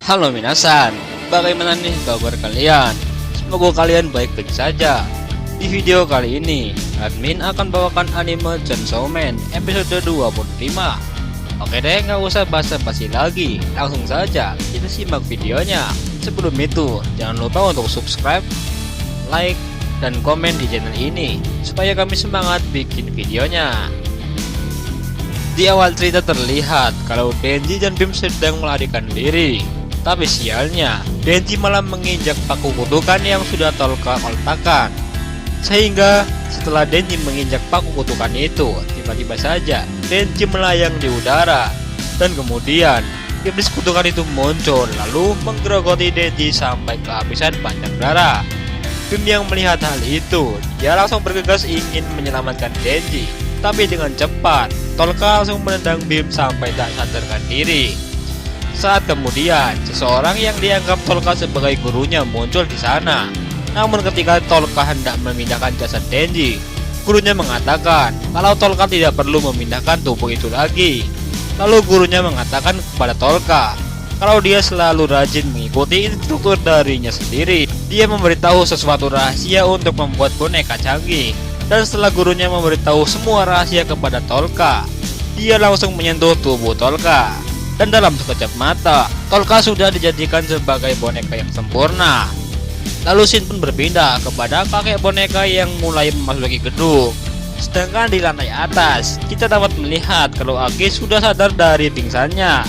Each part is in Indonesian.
Halo minasan, bagaimana nih kabar kalian? Semoga kalian baik-baik saja. Di video kali ini, admin akan bawakan anime Chainsaw Man episode 25. Oke deh, nggak usah basa-basi lagi, langsung saja kita simak videonya. Sebelum itu, jangan lupa untuk subscribe, like, dan komen di channel ini supaya kami semangat bikin videonya. Di awal cerita terlihat kalau Denji dan Bim sedang melarikan diri. Tapi sialnya, Denji malah menginjak paku kutukan yang sudah Tolka letakkan. Sehingga setelah Denji menginjak paku kutukan itu, tiba-tiba saja Denji melayang di udara. Dan kemudian iblis kutukan itu muncul lalu menggerogoti Denji sampai kehabisan banyak darah. Bim yang melihat hal itu, dia langsung bergegas ingin menyelamatkan Denji. Tapi dengan cepat, Tolka langsung menendang Bim sampai tak sadarkan diri. Saat kemudian, seseorang yang dianggap Tolka sebagai gurunya muncul di sana. Namun ketika Tolka hendak memindahkan jasad Denji, gurunya mengatakan kalau Tolka tidak perlu memindahkan tubuh itu lagi. Lalu gurunya mengatakan kepada Tolka kalau dia selalu rajin mengikuti instruktur darinya sendiri. Dia memberitahu sesuatu rahasia untuk membuat boneka canggih. Dan setelah gurunya memberitahu semua rahasia kepada Tolka, dia langsung menyentuh tubuh Tolka. Dan dalam sekejap mata, Tolka sudah dijadikan sebagai boneka yang sempurna. Lalu Shin pun berpindah kepada kakek boneka yang mulai memasuki gedung. Sedangkan di lantai atas, kita dapat melihat kalau Aki sudah sadar dari pingsannya.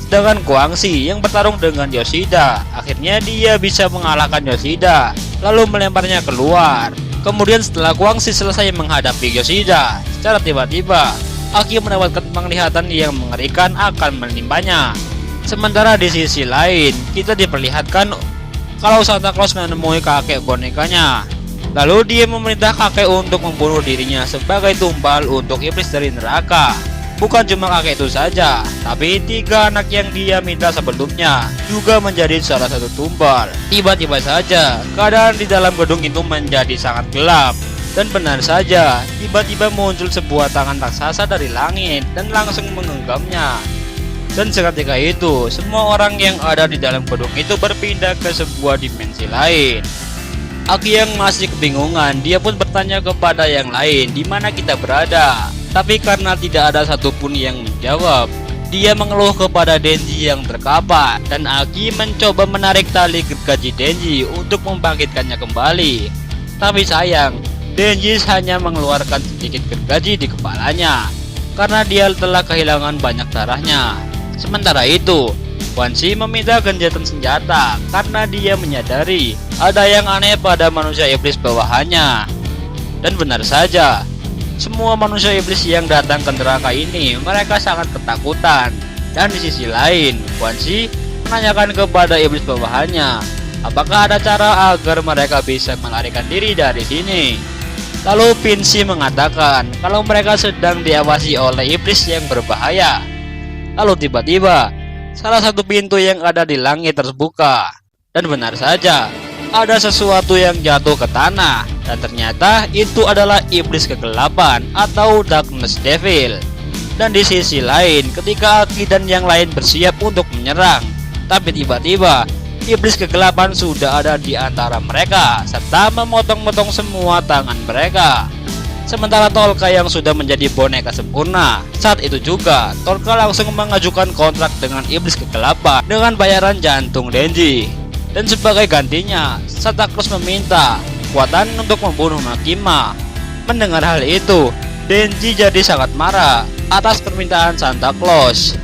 Sedangkan Guangxi yang bertarung dengan Yoshida, akhirnya dia bisa mengalahkan Yoshida, lalu melemparnya keluar. Kemudian setelah Guangxi selesai menghadapi Yoshida, secara tiba-tiba Aki mendapatkan penglihatan yang mengerikan akan menimpanya. Sementara di sisi lain, kita diperlihatkan kalau Santa Claus menemui kakek bonekanya. Lalu dia memerintah kakek untuk membunuh dirinya sebagai tumbal untuk iblis dari neraka. Bukan cuma kakek itu saja, tapi 3 anak yang dia minta sebelumnya juga menjadi salah satu tumbal. Tiba-tiba saja, keadaan di dalam gedung itu menjadi sangat gelap. Dan benar saja, tiba-tiba muncul sebuah tangan raksasa dari langit dan langsung menggenggamnya. Dan seketika itu, semua orang yang ada di dalam gedung itu berpindah ke sebuah dimensi lain. Aki yang masih kebingungan, dia pun bertanya kepada yang lain di mana kita berada. Tapi karena tidak ada satupun yang menjawab, dia mengeluh kepada Denji yang terkapar. Dan Aki mencoba menarik tali gergaji Denji untuk membangkitkannya kembali. Tapi sayang, Denji hanya mengeluarkan sedikit gergaji di kepalanya karena dia telah kehilangan banyak darahnya. Sementara itu, Guangxi meminta gencatan senjata karena dia menyadari ada yang aneh pada manusia iblis bawahannya. Dan benar saja, semua manusia iblis yang datang ke neraka ini mereka sangat ketakutan. Dan di sisi lain, Guangxi menanyakan kepada iblis bawahannya apakah ada cara agar mereka bisa melarikan diri dari sini. Lalu Pinsi mengatakan kalau mereka sedang diawasi oleh iblis yang berbahaya. Lalu tiba-tiba salah satu pintu yang ada di langit terbuka. Dan benar saja, ada sesuatu yang jatuh ke tanah. Dan ternyata itu adalah iblis kegelapan atau Darkness Devil. Dan di sisi lain, ketika Aki dan yang lain bersiap untuk menyerang, tapi tiba-tiba iblis kegelapan sudah ada di antara mereka serta memotong-motong semua tangan mereka. Sementara Tolka yang sudah menjadi boneka sempurna, saat itu juga Tolka langsung mengajukan kontrak dengan iblis kegelapan dengan bayaran jantung Denji. Dan sebagai gantinya, Santa Claus meminta kekuatan untuk membunuh Makima. Mendengar hal itu, Denji jadi sangat marah atas permintaan Santa Claus.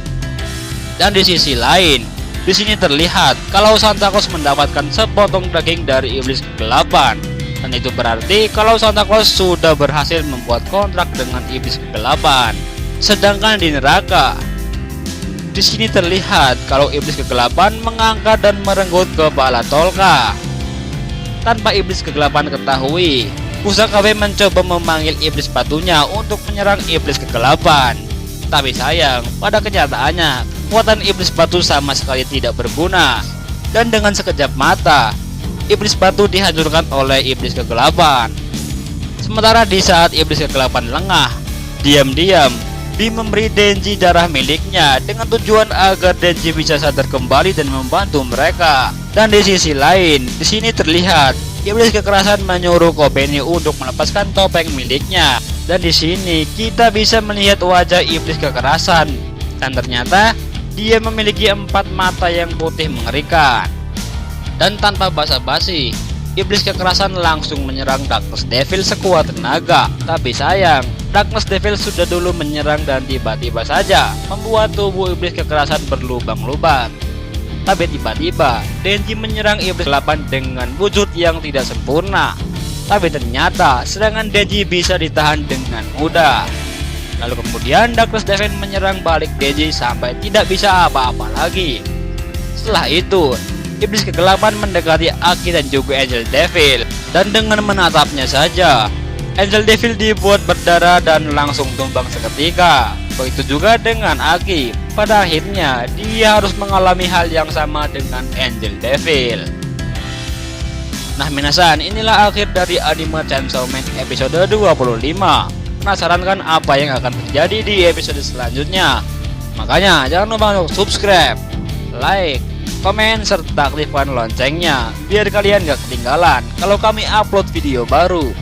Dan di sisi lain, di sini terlihat kalau Santa Claus mendapatkan sepotong daging dari iblis kegelapan. Dan itu berarti kalau Santa Claus sudah berhasil membuat kontrak dengan iblis kegelapan. Sedangkan di neraka, di sini terlihat kalau iblis kegelapan mengangkat dan merenggut kepala Tolka. Tanpa iblis kegelapan ketahui, Kusakabe mencoba memanggil iblis batunya untuk menyerang iblis kegelapan. Tapi sayang, pada kenyataannya kekuatan iblis batu sama sekali tidak berguna. Dan dengan sekejap mata, iblis batu dihancurkan oleh iblis kegelapan. Sementara di saat iblis kegelapan lengah, diam-diam Bim memberi Denji darah miliknya dengan tujuan agar Denji bisa sadar kembali dan membantu mereka. Dan di sisi lain, di sini terlihat iblis kekerasan menyuruh Kobeni untuk melepaskan topeng miliknya. Dan di sini kita bisa melihat wajah iblis kekerasan. Dan ternyata dia memiliki 4 mata yang putih mengerikan. Dan tanpa basa-basi, iblis kekerasan langsung menyerang Darkness Devil sekuat tenaga. Tapi sayang, Darkness Devil sudah dulu menyerang dan tiba-tiba saja membuat tubuh iblis kekerasan berlubang-lubang. Tapi tiba-tiba Denji menyerang iblis kegelapan dengan wujud yang tidak sempurna. Tapi ternyata serangan Denji bisa ditahan dengan mudah. Lalu kemudian Darkness Devil menyerang balik Denji sampai tidak bisa apa-apa lagi. Setelah itu iblis kegelapan mendekati Aki dan juga Angel Devil, dan dengan menatapnya saja Angel Devil dibuat berdarah dan langsung tumbang seketika. Begitu juga dengan Aki, pada akhirnya dia harus mengalami hal yang sama dengan Angel Devil. Nah minasan, inilah akhir dari anime Chainsaw Man episode 25. Penasaran kan apa yang akan terjadi di episode selanjutnya? Makanya jangan lupa untuk subscribe, like, komen, serta aktifkan loncengnya biar kalian gak ketinggalan kalau kami upload video baru.